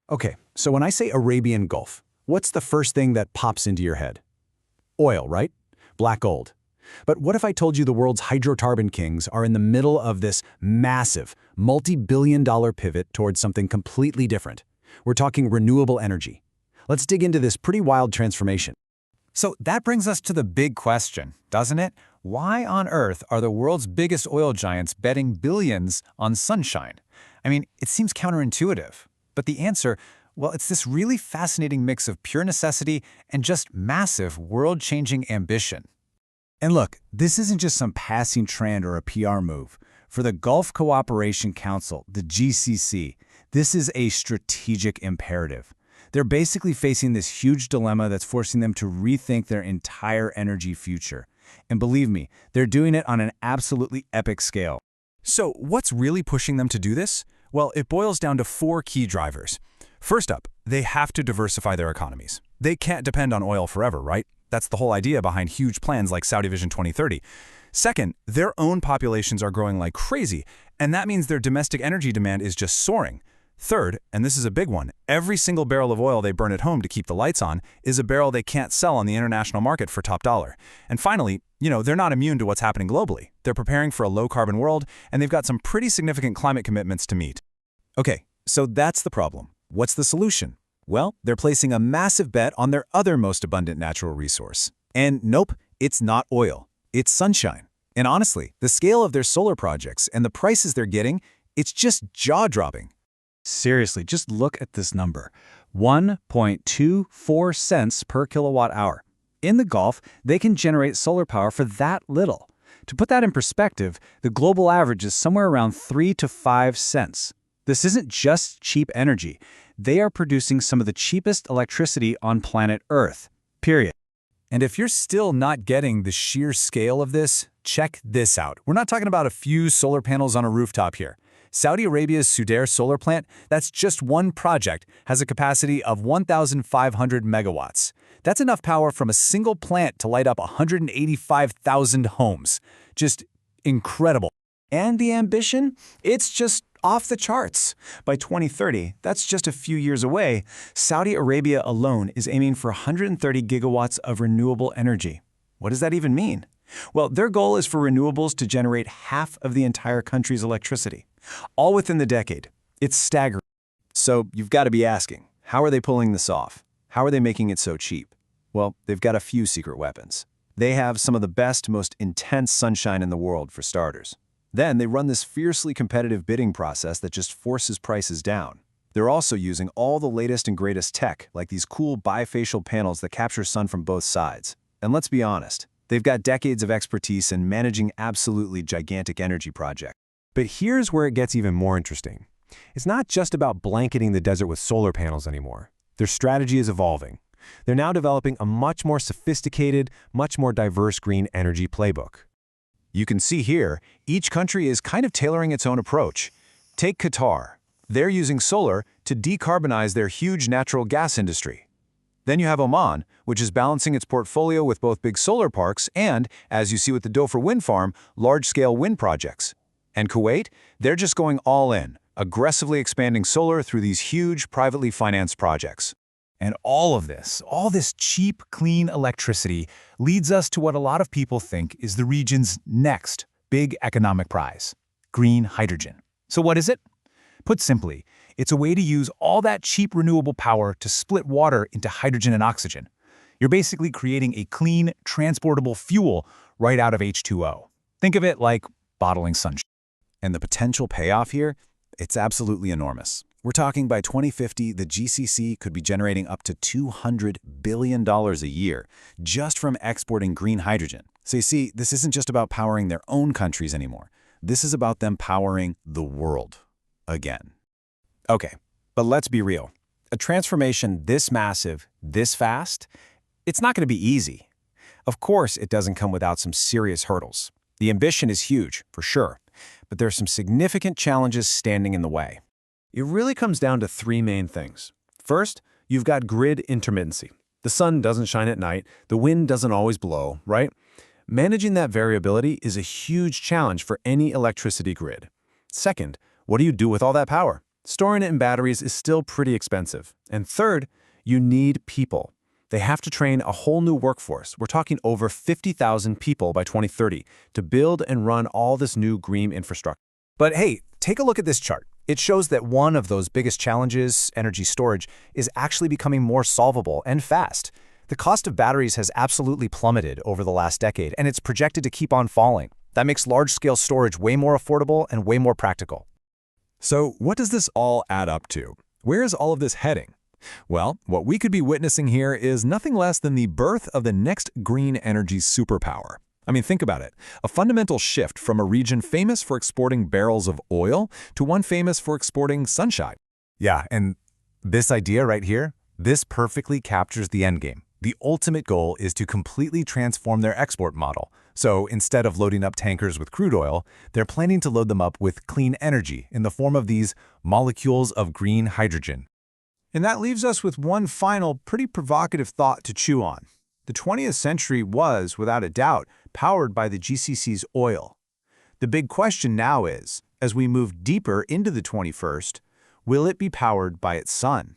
Okay, so when I say Arabian Gulf, what's the first thing that pops into your head? Oil, right? Black gold. But what if I told you the world's hydrocarbon kings are in the middle of this massive, multi-billion-dollar pivot towards something completely different? We're talking renewable energy. Let's dig into this pretty wild transformation. So that brings us to the big question, doesn't it? Why on earth are the world's biggest oil giants betting billions on sunshine? I mean, it seems counterintuitive. But the answer, well, it's this really fascinating mix of pure necessity and just massive world-changing ambition. And look, this isn't just some passing trend or a PR move. For the Gulf Cooperation Council, the GCC, this is a strategic imperative. They're basically facing this huge dilemma that's forcing them to rethink their entire energy future. And believe me, they're doing it on an absolutely epic scale. So what's really pushing them to do this? Well, it boils down to 4 key drivers. First up, they have to diversify their economies. They can't depend on oil forever, right? That's the whole idea behind huge plans like Saudi Vision 2030. Second, their own populations are growing like crazy, and that means their domestic energy demand is just soaring. Third, and this is a big one, every single barrel of oil they burn at home to keep the lights on is a barrel they can't sell on the international market for top dollar. And finally, they're not immune to what's happening globally. They're preparing for a low-carbon world, and they've got some pretty significant climate commitments to meet. Okay, so that's the problem. What's the solution? Well, they're placing a massive bet on their other most abundant natural resource. And nope, it's not oil. It's sunshine. And honestly, the scale of their solar projects and the prices they're getting, it's just jaw-dropping. Seriously, just look at this number. 1.24 cents per kilowatt hour. In the Gulf, they can generate solar power for that little. To put that in perspective, the global average is somewhere around 3 to 5 cents. This isn't just cheap energy. They are producing some of the cheapest electricity on planet Earth, period. And if you're still not getting the sheer scale of this, check this out. We're not talking about a few solar panels on a rooftop here. Saudi Arabia's Sudair solar plant, that's just one project, has a capacity of 1,500 megawatts. That's enough power from a single plant to light up 185,000 homes. Just incredible. And the ambition? It's just off the charts. By 2030, that's just a few years away, Saudi Arabia alone is aiming for 130 gigawatts of renewable energy. What does that even mean? Well, their goal is for renewables to generate half of the entire country's electricity, all within the decade. It's staggering. So you've got to be asking, how are they pulling this off? How are they making it so cheap? Well, they've got a few secret weapons. They have some of the best, most intense sunshine in the world, for starters. Then they run this fiercely competitive bidding process that just forces prices down. They're also using all the latest and greatest tech, like these cool bifacial panels that capture sun from both sides. And let's be honest, they've got decades of expertise in managing absolutely gigantic energy projects. But here's where it gets even more interesting. It's not just about blanketing the desert with solar panels anymore. Their strategy is evolving. They're now developing a much more sophisticated, much more diverse green energy playbook. You can see here, each country is kind of tailoring its own approach. Take Qatar. They're using solar to decarbonize their huge natural gas industry. Then you have Oman, which is balancing its portfolio with both big solar parks and, as you see with the Dhofar wind farm, large-scale wind projects. And Kuwait, they're just going all in, aggressively expanding solar through these huge, privately financed projects. And all this cheap, clean electricity leads us to what a lot of people think is the region's next big economic prize, green hydrogen. So what is it? Put simply, it's a way to use all that cheap renewable power to split water into hydrogen and oxygen. You're basically creating a clean, transportable fuel right out of H2O. Think of it like bottling sunshine. And the potential payoff here? It's absolutely enormous. We're talking by 2050, the GCC could be generating up to $200 billion a year just from exporting green hydrogen. So you see, this isn't just about powering their own countries anymore. This is about them powering the world again. Okay, but let's be real. A transformation this massive, this fast, it's not going to be easy. Of course, it doesn't come without some serious hurdles. The ambition is huge, for sure, but there are some significant challenges standing in the way. It really comes down to 3 main things. First, you've got grid intermittency. The sun doesn't shine at night, the wind doesn't always blow, right? Managing that variability is a huge challenge for any electricity grid. Second, what do you do with all that power? Storing it in batteries is still pretty expensive. And third, you need people. They have to train a whole new workforce. We're talking over 50,000 people by 2030 to build and run all this new green infrastructure. But hey, take a look at this chart. It shows that one of those biggest challenges, energy storage, is actually becoming more solvable and fast. The cost of batteries has absolutely plummeted over the last decade, and it's projected to keep on falling. That makes large-scale storage way more affordable and way more practical. So what does this all add up to? Where is all of this heading? Well, what we could be witnessing here is nothing less than the birth of the next green energy superpower. I mean, think about it. A fundamental shift from a region famous for exporting barrels of oil to one famous for exporting sunshine. Yeah, and this idea right here, this perfectly captures the endgame. The ultimate goal is to completely transform their export model. So instead of loading up tankers with crude oil, they're planning to load them up with clean energy in the form of these molecules of green hydrogen. And that leaves us with one final, pretty provocative thought to chew on. The 20th century was, without a doubt, powered by the GCC's oil. The big question now is, as we move deeper into the 21st, will it be powered by its sun?